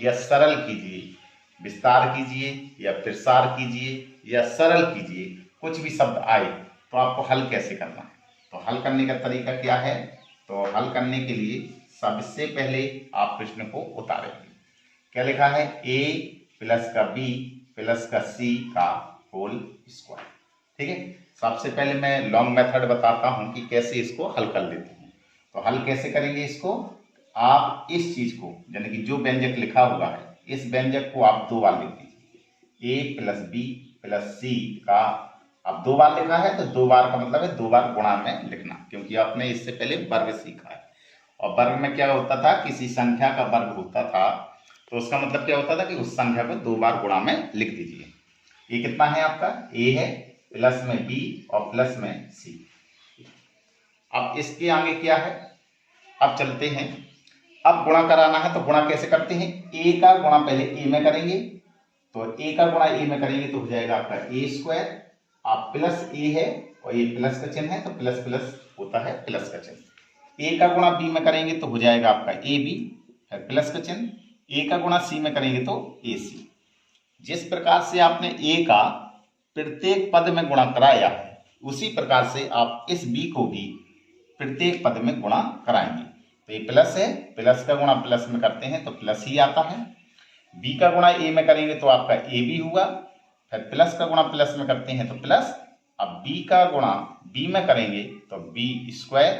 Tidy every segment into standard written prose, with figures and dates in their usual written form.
या सरल कीजिए, विस्तार कीजिए या प्रसार कीजिए या सरल कीजिए, कुछ भी शब्द आए तो आपको हल कैसे करना है। तो हल करने का तरीका क्या है, तो हल करने के लिए सबसे पहले आप प्रश्न को उतारेंगे। क्या लिखा है, a प्लस का b प्लस का c का होल स्क्वायर। ठीक है, सबसे पहले मैं लॉन्ग मेथड बताता हूं कि कैसे इसको हल कर लेते हैं। तो हल कैसे करेंगे इसको, आप इस चीज को यानी कि जो व्यंजक लिखा हुआ है इस व्यंजक को आप दो बार लिख दीजिए। a प्लस बी प्लस सी का, अब दो बार लिखा है तो दो बार का मतलब है दो बार गुणा में लिखना, क्योंकि आपने इससे पहले वर्ग सीखा है। और वर्ग में क्या होता था, किसी संख्या का वर्ग होता था तो उसका मतलब क्या होता था कि उस संख्या को दो बार गुणा में लिख दीजिए। ये कितना है आपका, a है प्लस में b और प्लस में c। अब इसके आगे क्या है, अब चलते हैं, अब गुणा कराना है तो गुणा कैसे करते हैं, a का गुणा पहले a में करेंगे, तो a का गुणा a में करेंगे तो हो जाएगा आपका a स्क्वायर। आप प्लस a है और ये प्लस का चिन्ह है तो प्लस प्लस होता है प्लस का चिन्ह। a का गुणा b में करेंगे तो हो जाएगा आपका ab है प्लस का चिन्ह। a का गुणा c में करेंगे तो ac। जिस प्रकार से आपने a का प्रत्येक पद में गुणा कराया है उसी प्रकार से आप इस b को भी प्रत्येक पद में गुणा कराएंगे। तो ये प्लस है, प्लस का गुणा प्लस में करते हैं तो प्लस ही आता है। b का गुणा a में करेंगे तो आपका ab हुआ, फिर प्लस का गुणा प्लस में करते हैं तो प्लस। अब b का गुणा b में करेंगे तो b स्क्वायर,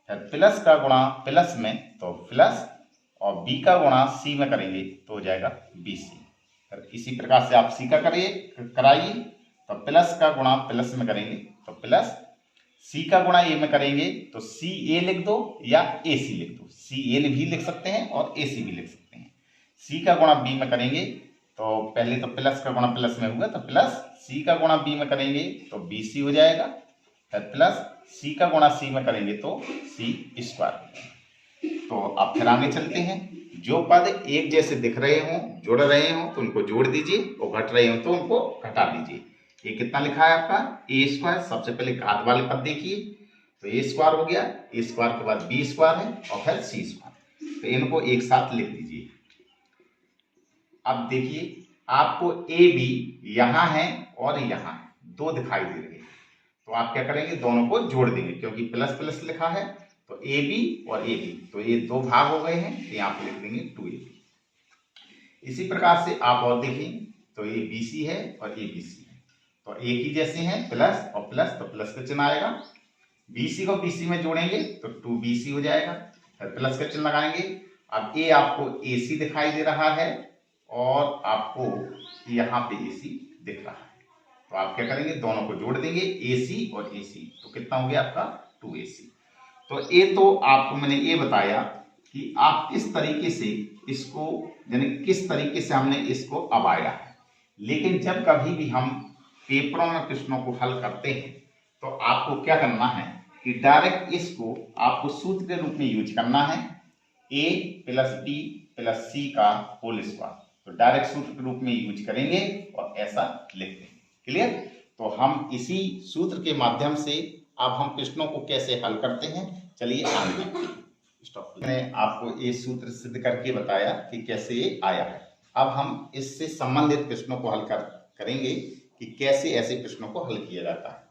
फिर प्लस का गुणा प्लस में तो प्लस, और b का गुणा c में करेंगे तो हो जाएगा bc। फिर इसी प्रकार से आप c का कराइए तो प्लस का गुणा प्लस में करेंगे तो प्लस, c का गुणा a में करेंगे तो ca लिख दो या ac लिख दो, cal भी लिख सकते हैं और ac भी लिख सकते हैं। c का गुणा b में करेंगे तो पहले तो प्लस का गुणा प्लस में हुआ तो प्लस, c का गुणा b में करेंगे तो bc हो जाएगा, फिर प्लस c का गुणा c में करेंगे तो c स्क्वायर। तो अब फिर आगे चलते हैं, जो पद एक जैसे दिख रहे हों, जुड़ रहे हों तो उनको जोड़ दीजिए और घट रहे हों तो उनको घटा दीजिए। ये कितना लिखा है आपका ए स्क्वायर, सबसे पहले घात वाले पद देखिए तो ए स्क्वायर हो गया, ए स्क्वायर के बाद बी स्क्वायर है और फिर सी स्क्वायर, तो इनको एक साथ लिख दीजिए। अब देखिए आपको ए बी यहां है और यहां है, दो दिखाई दे रहे हैं, तो आप क्या करेंगे, दोनों को जोड़ देंगे, क्योंकि प्लस प्लस लिखा है तो ए बी और ए बी, तो ये दो भाग हो गए हैं, तो यहाँ पे लिख देंगे 2ab। इसी प्रकार से आप और देखें तो ये BC है और ये BC है, तो एक ही जैसे हैं, प्लस और प्लस तो प्लस का चिन्ह आएगा। BC को BC में जोड़ेंगे तो 2BC हो जाएगा, फिर प्लस का चिन्ह लगाएंगे। अब ए आपको AC दिखाई दे रहा है और आपको यहाँ पे AC दिख रहा है, तो आप क्या करेंगे, दोनों को जोड़ देंगे AC और AC, तो कितना हो गया आपका 2AC। तो ये तो आपको मैंने ये बताया कि आप किस तरीके से इसको, यानी किस तरीके से हमने इसको अबाया है। लेकिन जब कभी भी हम पेपरों में प्रश्नों को हल करते हैं तो आपको क्या करना है कि डायरेक्ट इसको आपको सूत्र के रूप में यूज करना है, a प्लस बी प्लस सी का होल स्क्वायर, तो डायरेक्ट सूत्र के रूप में यूज करेंगे और ऐसा लिख देंगे। क्लियर? तो हम इसी सूत्र के माध्यम से अब हम प्रश्नों को कैसे हल करते हैं, चलिए आगे स्टॉप। मैंने आपको ये सूत्र सिद्ध करके बताया कि कैसे ये आया है। अब हम इससे संबंधित प्रश्नों को हल करेंगे कि कैसे ऐसे प्रश्नों को हल किया जाता है।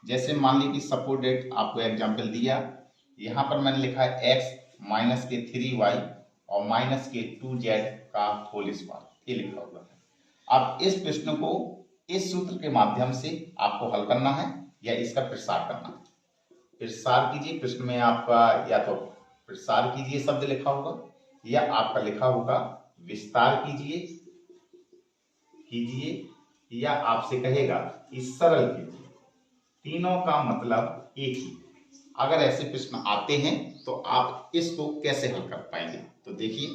जैसे मान लीजिए कि सपोज डेट आपको एग्जाम्पल दिया, यहाँ पर मैंने लिखा है x माइनस के 3y और माइनस के 2z का होल स्क्वायर, ये लिखा हुआ है। अब इस प्रश्न को इस सूत्र के माध्यम से आपको हल करना है या इसका प्रसार करना है। प्रसार कीजिए, प्रश्न में आपका या तो प्रसार कीजिए शब्द लिखा होगा या आपका लिखा होगा विस्तार कीजिए या आपसे कहेगा कि सरल कीजिए, तीनों का मतलब एक ही। अगर ऐसे प्रश्न आते हैं तो आप इसको कैसे हल कर पाएंगे, तो देखिए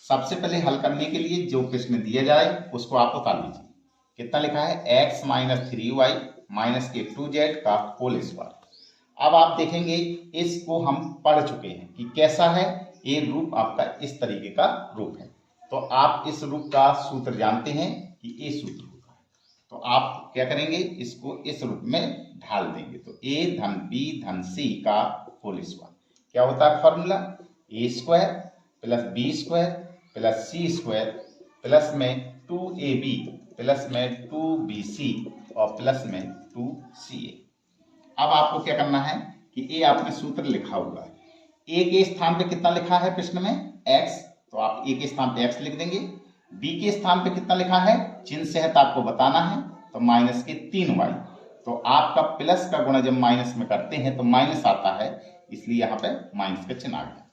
सबसे पहले हल करने के लिए जो प्रश्न दिया जाए उसको आप उतार लीजिए। कितना लिखा है, x माइनस 3y माइनस के 2z का होल स्क्वायर। अब आप देखेंगे इसको हम पढ़ चुके हैं कि कैसा है, ये रूप आपका इस तरीके का रूप है, तो आप इस रूप का सूत्र जानते हैं कि ये सूत्र होगा, तो आप क्या करेंगे, इसको इस रूप में ढाल देंगे, तो a धन b धन c का होल स्क्वायर क्या होता है formula, a square plus B square plus C square plus में 2ab प्लस में 2bc और प्लस में 2ca। अब आपको क्या करना है कि ए आपने सूत्र लिखा हुआ है, ए के स्थान पे कितना लिखा है प्रश्न में x, तो आप ए के स्थान पे x लिख देंगे। बी के स्थान पे कितना लिखा है, चिन्ह सहित आपको बताना है, तो माइनस के 3y। तो आपका प्लस का गुणा जब माइनस में करते हैं तो माइनस आता है, इसलिए यहाँ पे माइनस का चिन्ह आ गया।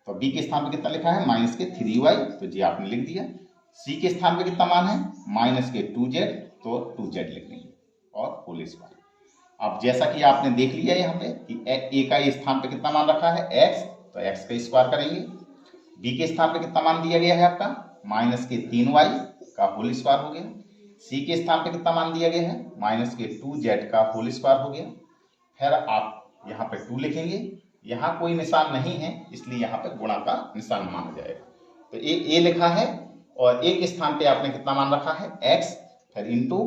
तो बी के स्थान पे कितना लिखा है माइनस के 3y, तो जी आपने लिख दिया। सी के स्थान पे कितना मान है माइनस के 2z, तो 2z लिख देंगे और होल स्क्वायर। अब जैसा कि आपने देख लिया यहाँ पे कि ए का स्थान पे कितना मान रखा है x, तो x का स्क्वायर करेंगे। बी के स्थान पे कितना मान दिया गया है आपका माइनस के 3y का होल स्क्वायर हो गया। सी के स्थान पे कितना मान दिया गया है माइनस के 2z का होल स्क्वायर हो गया। फिर आप यहाँ पे 2 लिखेंगे, यहाँ कोई निशान नहीं है इसलिए यहाँ पे गुणा का निशान माना जाएगा। तो ए लिखा है और ए के स्थान पे आपने कितना मान रखा है x, फिर इंटू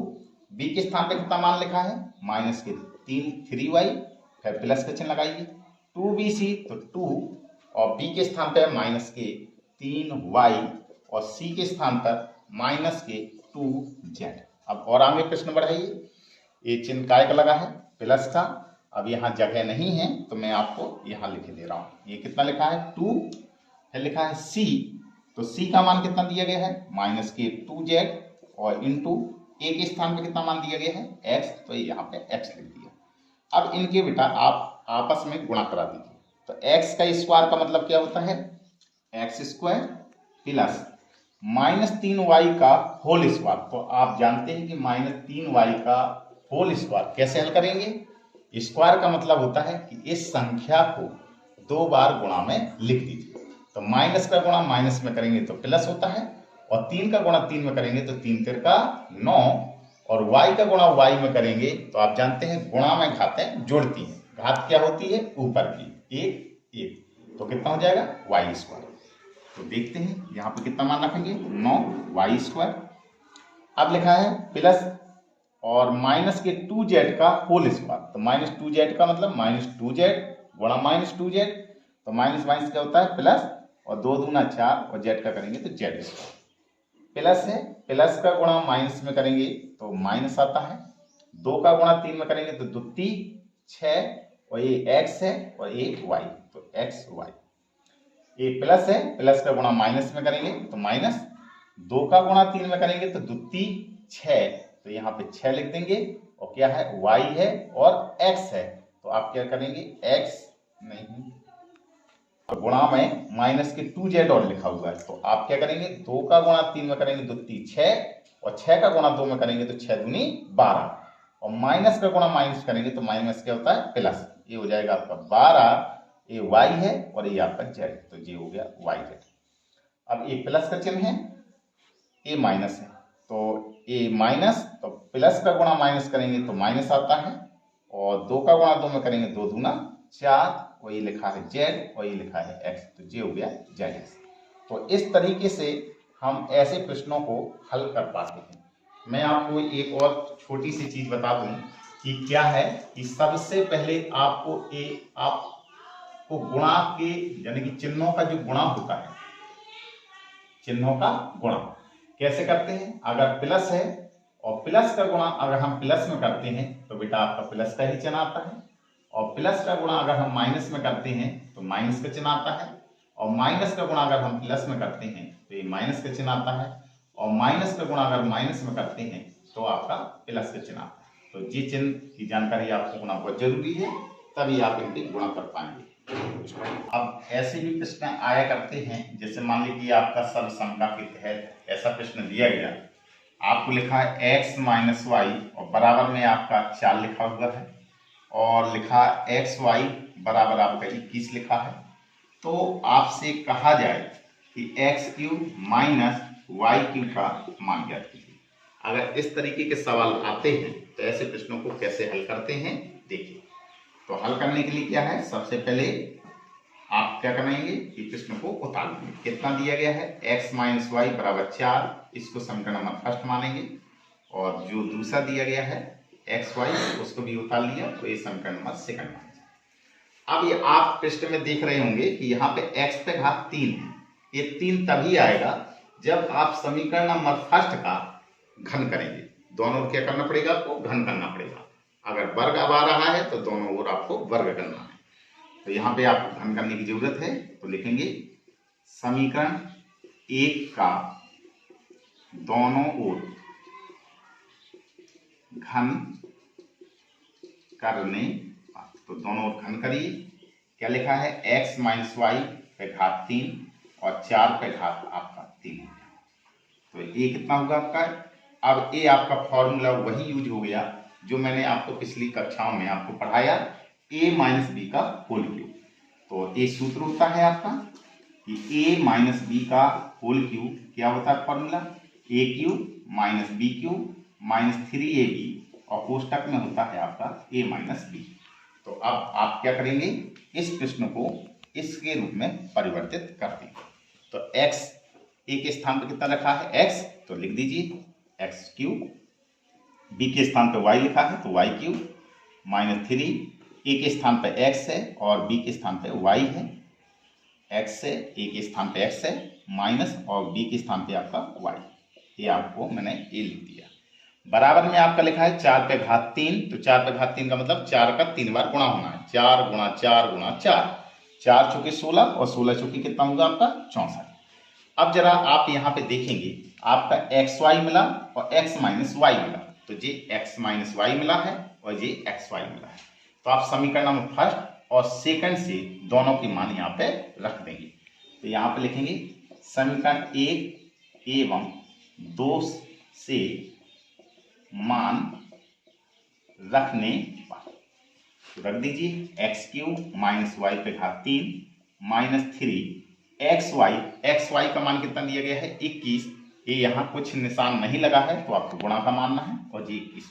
बी के स्थान पे कितना मान लिखा है माइनस के 3y, फिर प्लस का चिन्ह लगाइए 2bc, तो 2 और बी के स्थान पे माइनस के 3y और सी के स्थान पर माइनस के 2z। अब और आगे प्रश्न बढ़ाइए, ये चिन्ह काय का लगा है प्लस का। अब यहाँ जगह नहीं है तो मैं आपको यहाँ लिख दे रहा हूँ, ये कितना लिखा है 2, फिर लिखा है c, तो c का मान कितना दिया गया है माइनस के 2z और इंटू ए के स्थान पे कितना मान दिया गया है x, तो यहाँ पे x लिख दिया। अब इनके बेटा आप आपस में गुणा करा दीजिए, तो x का स्क्वायर का मतलब क्या होता है x square plus minus 3y का होल स्क्वायर। तो आप जानते हैं कि माइनस 3y का होल स्क्वायर कैसे हल करेंगे, स्क्वायर का मतलब होता है कि इस संख्या को 2 बार गुणा में लिख दीजिए। तो माइनस का गुणा माइनस में करेंगे तो प्लस होता है, और 3 का गुणा 3 में करेंगे तो 3 3 का 9, और y का गुणा y में करेंगे तो आप जानते हैं गुणा में घातें जोड़ती हैं, घात क्या होती है ऊपर की 1 1, तो कितना हो जाएगा y स्क्वायर। तो देखते हैं यहाँ पे कितना मान रखेंगे 9y स्क्वायर। अब लिखा है प्लस और माइनस के 2z का होल स्क्वायर, तो माइनस 2z का मतलब माइनस 2z गुणा माइनस 2z, तो माइनस माइनस क्या होता है प्लस, और 2 दूना 4 और z का करेंगे तो z स्क्वायर। प्लस है, प्लस का गुणा माइनस में करेंगे तो माइनस आता है, 2 का गुणा 3 में करेंगे तो 2 3 6, और ये x है और ये y, तो x y। ये प्लस है, प्लस का गुणा माइनस में करेंगे तो माइनस, 2 का गुणा 3 में करेंगे तो 2 3 6, तो यहाँ पे 6 लिख देंगे, और क्या है y है और x है, तो आप क्या करेंगे x नहीं, तो गुणा में माइनस के 2z और लिखा हुआ है, तो आप क्या करेंगे 2 का गुणा 3 में करेंगे 2 3 6, और 6 का गुणा 2 में करेंगे तो 6 दूनी 12, और माइनस का गुणा माइनस करेंगे तो माइनस क्या होता है प्लस, ये हो जाएगा आपका 12, ये y है और ये आपका z, तो ये हो गया yz। अब ये प्लस का चिन्ह है, ये माइनस है, तो ये माइनस, तो प्लस का गुणा माइनस करेंगे तो माइनस आता है, और 2 का गुणा 2 में करेंगे 2 दूना 4, और ये लिखा है z और ये लिखा है x, तो ये हो गया zx। तो इस तरीके से हम ऐसे प्रश्नों को हल कर पाते हैं। मैं आपको एक और छोटी सी चीज बता दूं कि क्या है कि सबसे पहले आपको गुणा के यानी कि चिन्हों का जो गुणा होता है, चिन्हों का गुणा कैसे करते हैं, अगर प्लस है और प्लस का गुणा अगर हम प्लस में करते हैं तो बेटा आपका प्लस का ही चिन्ह आता है, और प्लस का गुणा अगर हम माइनस में करते हैं तो माइनस का चिन्ह आता है, और माइनस का गुणा अगर हम प्लस में करते हैं तो ये माइनस का चिन्ह आता है, और माइनस का गुणा अगर माइनस में करते हैं तो आपका प्लस का चिन्ह आता है। तो ये चिन्ह की जानकारी आपको होना बहुत जरूरी है, तभी आप इनकी गुणा कर पाएंगे। अब ऐसे भी प्रश्न आया करते हैं, जैसे मान लीजिए आपका सब समता के तहत ऐसा प्रश्न दिया गया, आपको लिखा है x माइनस वाई और बराबर में आपका 4 लिखा हुआ है, और लिखा एक्स वाई बराबर आपका 21 लिखा है। तो आपसे कहा जाए कि X cube minus Y cube का मान ज्ञात कीजिए। अगर इस तरीके के सवाल आते हैं तो ऐसे प्रश्नों को कैसे हल करते हैं देखिए। तो हल करने के लिए क्या है, सबसे पहले आप क्या करेंगे कि प्रश्न को उतार देंगे। कितना दिया गया है x माइनस वाई बराबर 4, इसको समीकरण नंबर फर्स्ट मानेंगे, और जो दूसरा दिया गया है एक्स वाई उसको भी उतार लिया, तो ये समीकरण नंबर सेकंड मानेंगे। अब ये आप प्रश्न में देख रहे होंगे कि यहाँ पे x पे घात 3 है, ये 3 तभी आएगा जब आप समीकरण नंबर फर्स्ट का घन करेंगे, दोनों ओर क्या करना पड़ेगा, आपको घन करना पड़ेगा। अगर वर्ग अब आ रहा है तो दोनों ओर आपको वर्ग करना है। तो यहाँ पे आपको घन करने की जरूरत है, तो लिखेंगे समीकरण 1 का दोनों ओर घन करने, तो दोनों ओर घन करिए। क्या लिखा है, x माइनस वाई पे घात 3 और 4 पे घात आपका 3। तो ये कितना होगा आपका। अब ये आपका फॉर्मूला वही यूज हो गया जो मैंने आपको पिछली कक्षाओं में आपको पढ़ाया, a माइनस बी का होल क्यूब। तो ये सूत्र होता है आपका कि a माइनस बी का होल क्यूब क्या होता है formula, a cube minus B cube minus 3ab और कोष्टक में होता है आपका a माइनस बी। तो अब आप क्या करेंगे, इस प्रश्न को इसके रूप में परिवर्तित कर देंगे। तो x a के स्थान पर कितना रखा है x, तो लिख दीजिए x क्यूब, b के स्थान पर y लिखा है तो y क्यूब माइनस 3, a के स्थान पर x है और b के स्थान पर y है, x है a के स्थान पर x है माइनस और b के स्थान पर आपका y, ये आपको मैंने ये लिख दिया। बराबर में आपका लिखा है 4 पे घात 3, तो 4 पे घात 3 का मतलब 4 का 3 बार गुणा होना है, 4 गुणा 4 गुणा 4, 4 चौके 16 और 16 चौके कितना होगा आपका 64। अब जरा आप यहाँ पे देखेंगे आपका एक्स वाई मिला और x माइनस वाई मिला, तो ये x माइनस वाई मिला है और ये एक्स वाई मिला है। तो आप समीकरण नंबर फर्स्ट और सेकंड से दोनों की मान यहाँ पे रख देंगे। तो यहाँ पे लिखेंगे समीकरण 1 एवं 2 से मान रखने पर, तो रख दीजिए एक्स क्यूब माइनस वाई पे घात 3 माइनस 3 एक्स वाई का मान कितना दिया गया है 21। ये यहाँ कुछ निशान नहीं लगा है तो आपको गुणा का मानना है और जी 21।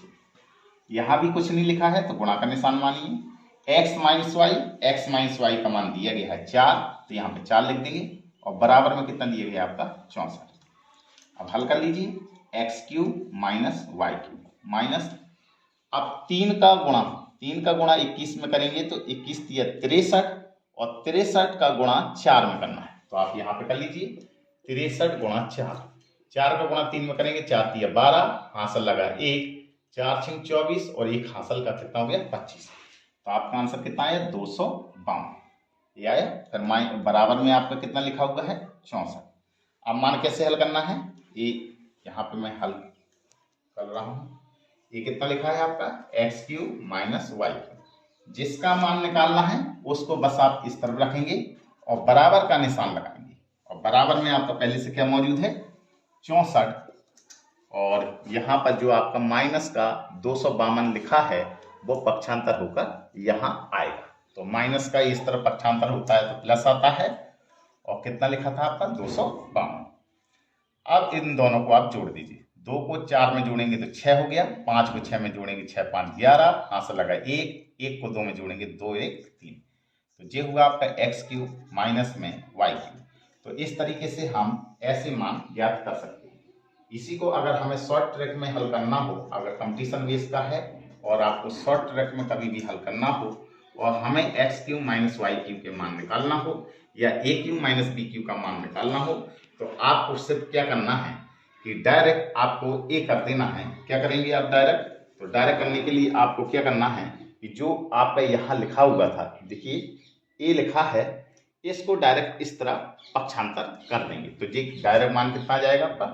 यहाँ भी कुछ नहीं लिखा है तो गुणा का निशान मानिए। एक्स माइनस वाई का मान दिया गया है 4, तो यहाँ पे 4 लिख देंगे और बराबर में कितना दिया गया आपका 64। अब हल कर लीजिए, X cube minus Y cube minus, अब 3 का गुणा 21 में करेंगे तो 21 दिया 63 और 63 का गुणा 4 में करना है। तो आप यहाँ पे कर लीजिए 63 गुणा 4, 4 का गुणा 3 में करेंगे 4 दिया 12, हासिल लगा 1, 4 6 24 और 1 हासिल का कितना हो गया 25। तो आपका आंसर कितना आया 252, ये आया। फिर बराबर में आपका कितना लिखा हुआ है 64। अब मान कैसे हल करना है, ये यहाँ पे मैं हल कर रहा हूँ। ये कितना लिखा है आपका X cube minus Y cube, जिसका मान निकालना है उसको बस आप इस तरफ रखेंगे और बराबर का निशान लगाएंगे। और बराबर में आपका पहले से क्या मौजूद है 64, और यहाँ पर जो आपका माइनस का 252 लिखा है वो पक्षांतर होकर यहाँ आएगा। तो माइनस का इस तरफ पक्षांतर होता है तो प्लस आता है, और कितना लिखा था आपका 252। अब इन दोनों को आप जोड़ दीजिए, 2 को 4 में जोड़ेंगे तो 6 हो गया, 5 को 6 में जोड़ेंगे 6 5 11, हासिल लगा 1, 1 को 2 में जोड़ेंगे 2 1 3। तो ये हुआ आपका एक्स क्यूब माइनस में वाई क्यूब। तो इस तरीके से हम ऐसे मान ज्ञात कर सकते हैं। इसी को अगर हमें शॉर्ट ट्रैक में हल करना हो, अगर कंपटीशन बेस का है और आपको शॉर्ट ट्रैक में कभी भी हल करना हो और हमें X cube minus Y cube के मान निकालना हो या A cube minus B cube का मान निकालना हो, तो आपको सिर्फ क्या करना है कि डायरेक्ट आपको ए कर देना है। क्या करेंगे आप डायरेक्ट, तो डायरेक्ट करने के लिए आपको क्या करना है कि जो आपका यहाँ लिखा हुआ था, देखिए ए लिखा है, इसको डायरेक्ट इस तरह पक्षांतर कर देंगे। तो ये डायरेक्ट मान कितना आ जाएगा आपका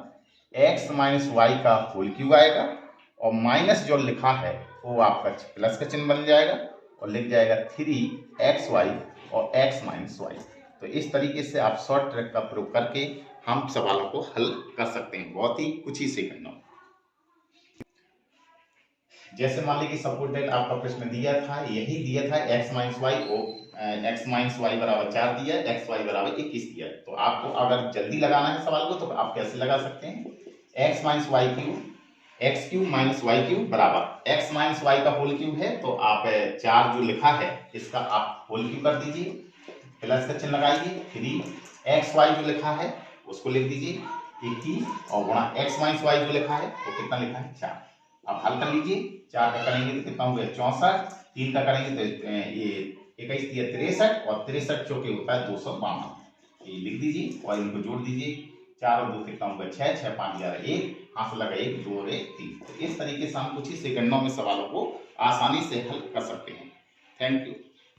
एक्स माइनस वाई का होल क्यूब आएगा, और माइनस जो लिखा है वो आपका प्लस का चिन्ह बन जाएगा और लिख जाएगा 3xy और x माइनस वाई। तो इस तरीके से आप शॉर्ट ट्रैक का प्रयोग करके हम सवालों को हल कर सकते हैं, बहुत ही कुछ ही सेकंडों में। जैसे मान लीजिए सपोज दैट आपका प्रश्न दिया था, यही दिया था x माइनस वाई और x माइनस वाई बराबर 4 दिया, एक्स वाई बराबर 21 दिया। तो आपको अगर जल्दी लगाना है सवाल को तो आप कैसे लगा सकते हैं, x minus Y cube X cube minus Y cube बराबर एक्स माइनस वाई का होल क्यूब है, तो आप 4 जो लिखा है इसका आप होल क्यूब कर दीजिए, प्लस का चिन्ह लगाइए, 3xy जो लिखा है उसको लिख दीजिए 21 और गुणा x माइनस वाई जो लिखा है वो कितना लिखा है 4। अब हल कर लीजिए, 4 का करेंगे तो कितना हो गया 64, 3 का करेंगे तो ये 21 दिया 63 और 63 चौके होता है 252। ये लिख दीजिए और इनको जोड़ दीजिए, 4 और 2 कितना होगा 6, 6 5 11 1, हाथ से लगा 1 2 और 1 3। तो इस तरीके से हम कुछ ही सेकंडों में सवालों को आसानी से हल कर सकते हैं। Thank you.